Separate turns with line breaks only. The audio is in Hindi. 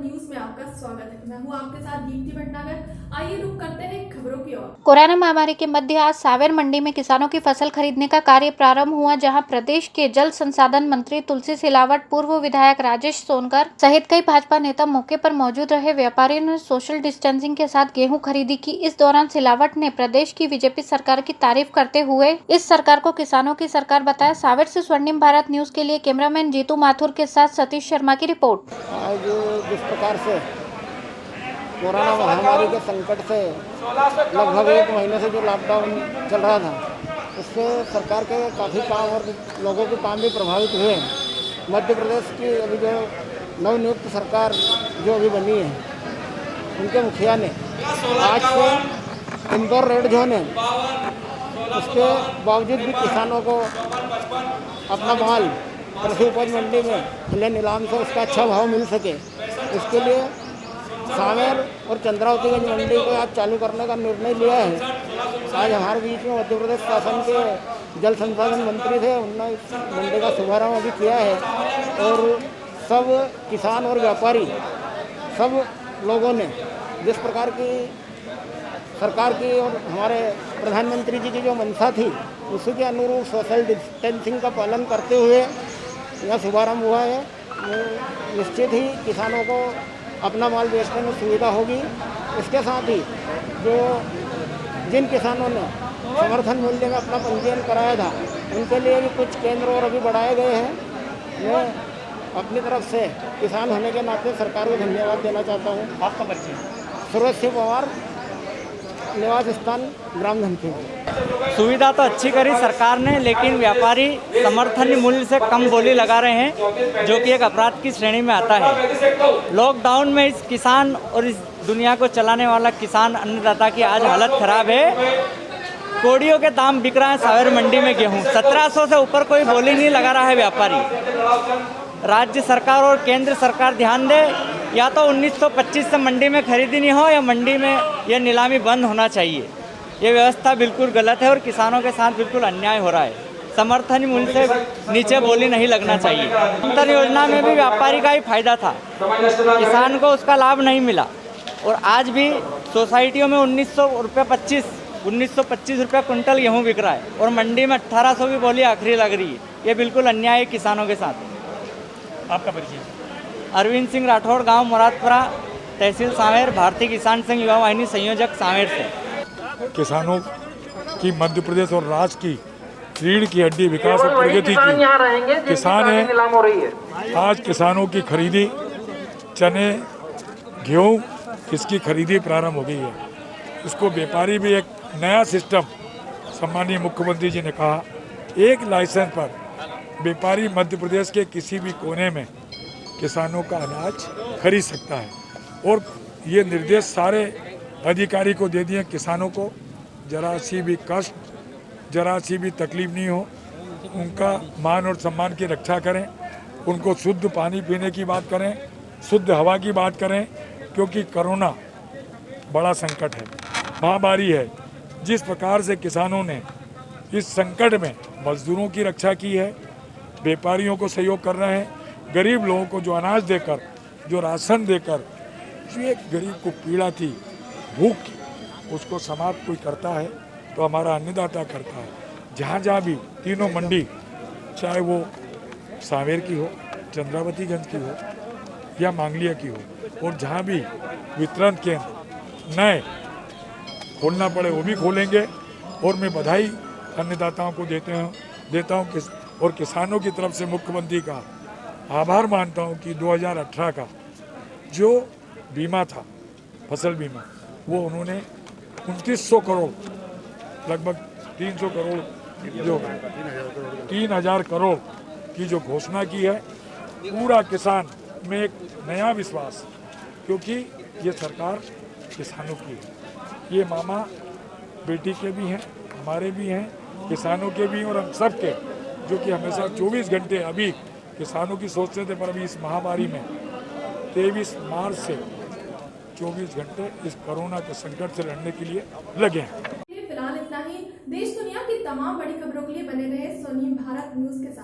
न्यूज में आपका स्वागत है। मैं हूं आपके साथ दीप्ति भटनागर। आइए रुक करते हैं खबरों की ओर।
कोरोना महामारी के मध्य आज सावेर मंडी में किसानों की फसल खरीदने का कार्य प्रारंभ हुआ, जहां प्रदेश के जल संसाधन मंत्री तुलसी सिलावट, पूर्व विधायक राजेश सोनकर सहित कई भाजपा नेता मौके पर मौजूद रहे। व्यापारियों ने सोशल डिस्टेंसिंग के साथ गेहूं खरीदी की। इस दौरान सिलावट ने प्रदेश की बीजेपी सरकार की तारीफ करते हुए इस सरकार को किसानों की सरकार बताया। सावेर से स्वर्णिम भारत न्यूज के लिए कैमरामैन जीतू माथुर के साथ सतीश शर्मा की रिपोर्ट।
आज जिस प्रकार से कोरोना महामारी के संकट से लगभग 1 महीने से जो लॉकडाउन चल रहा था, उससे सरकार के काफ़ी काम और लोगों के काम भी प्रभावित हुए। मध्य प्रदेश की अभी जो नवनियुक्त सरकार जो अभी बनी है, उनके मुखिया ने आज से इंदौर रेड जोन है, उसके बावजूद भी किसानों को अपना माल कृषि उपज मंडी में खुले नीलाम से उसका अच्छा भाव मिल सके, इसके लिए सावेर और चंद्रावतीगंज मंडी को आज चालू करने का निर्णय लिया है। आज हमारे बीच में मध्य प्रदेश शासन के जल संसाधन मंत्री थे, उन्होंने इस मंडी का शुभारंभ अभी किया है और सब किसान और व्यापारी सब लोगों ने जिस प्रकार की सरकार की और हमारे प्रधानमंत्री जी की जो मंशा थी, उसी के अनुरूप सोशल डिस्टेंसिंग का पालन करते हुए यह शुभारंभ हुआ है। निश्चित ही किसानों को अपना माल बेचने में सुविधा होगी। इसके साथ ही जो जिन किसानों ने समर्थन मूल्य में अपना पंजीयन कराया था, उनके लिए भी कुछ केंद्र और अभी बढ़ाए गए हैं। मैं अपनी तरफ से किसान होने के नाते सरकार को धन्यवाद देना चाहता हूँ। आपका परिचय? सूरज सिंह पवार, निवास स्थान ग्राम धनखेड़ी।
सुविधा तो अच्छी करी सरकार ने, लेकिन व्यापारी समर्थन मूल्य से कम बोली लगा रहे हैं, जो कि एक अपराध की श्रेणी में आता है। लॉकडाउन में इस किसान और इस दुनिया को चलाने वाला किसान अन्नदाता की आज हालत खराब है। कोड़ियों के दाम बिक रहा है सावेर मंडी में गेहूं 1700 से ऊपर कोई बोली नहीं लगा रहा है व्यापारी। राज्य सरकार और केंद्र सरकार ध्यान दे, या तो 1925 से मंडी में खरीदी नहीं हो या मंडी में यह नीलामी बंद होना चाहिए। ये व्यवस्था बिल्कुल गलत है और किसानों के साथ बिल्कुल अन्याय हो रहा है। समर्थन मूल्य से नीचे बोली नहीं लगना चाहिए। समर्थन योजना में भी व्यापारी का ही फायदा था, किसान को उसका लाभ नहीं मिला और आज भी सोसाइटियों में 1925 रुपये कुंटल गेहूँ बिक रहा है और मंडी में 1800 की बोली आखिरी लग रही है। ये बिल्कुल अन्याय है किसानों के साथ।
आपका परिचय?
अरविंद सिंह राठौड़, गांव मुरादपुरा, तहसील सावेर, भारतीय किसान संघ युवा वाहिनी संयोजक सावेर से।
किसानों की मध्य प्रदेश और राज्य की रीढ़ की हड्डी विकास और प्रगति की किसान है। आज किसानों की खरीदी चने, गेहूँ, इसकी खरीदी प्रारंभ हो गई है। इसको व्यापारी भी एक नया सिस्टम, सम्मानीय मुख्यमंत्री जी ने कहा, एक लाइसेंस पर व्यापारी मध्य प्रदेश के किसी भी कोने में किसानों का अनाज खरीद सकता है और ये निर्देश सारे अधिकारी को दे दिए। किसानों को जरा सी भी कष्ट, जरा सी भी तकलीफ नहीं हो, उनका मान और सम्मान की रक्षा करें, उनको शुद्ध पानी पीने की बात करें, शुद्ध हवा की बात करें, क्योंकि कोरोना बड़ा संकट है, महामारी है। जिस प्रकार से किसानों ने इस संकट में मजदूरों की रक्षा की है, व्यापारियों को सहयोग कर रहे हैं, गरीब लोगों को जो अनाज देकर, जो राशन देकर, जो एक गरीब को पीड़ा थी, भूख की, उसको समाप्त कोई करता है तो हमारा अन्नदाता करता है। जहाँ जहाँ भी तीनों मंडी, चाहे वो सावेर की हो, चंद्रावतीगंज की हो या मांगलिया की हो, और जहाँ भी वितरण केंद्र नए खोलना पड़े वो भी खोलेंगे। और मैं बधाई अन्नदाताओं को देता हूँ और किसानों की तरफ से मुख्यमंत्री का आभार मानता हूँ कि 2018 का जो बीमा था, फसल बीमा, वो उन्होंने 2900 करोड़, लगभग 300 करोड़, जो 3000 करोड़ की जो घोषणा की है। पूरा किसान में एक नया विश्वास, क्योंकि ये सरकार किसानों की है। ये मामा बेटी के भी हैं, हमारे भी हैं, किसानों के भी, और हम सब के, जो कि हमेशा 24 घंटे अभी किसानों की सोचते थे, पर अभी इस महामारी में 23 मार्च से 24 घंटे इस कोरोना के संकट से लड़ने के लिए लगे हैं।
फिलहाल इतना ही। देश दुनिया की तमाम बड़ी खबरों के लिए बने रहे स्वर्णिम भारत न्यूज के साथ।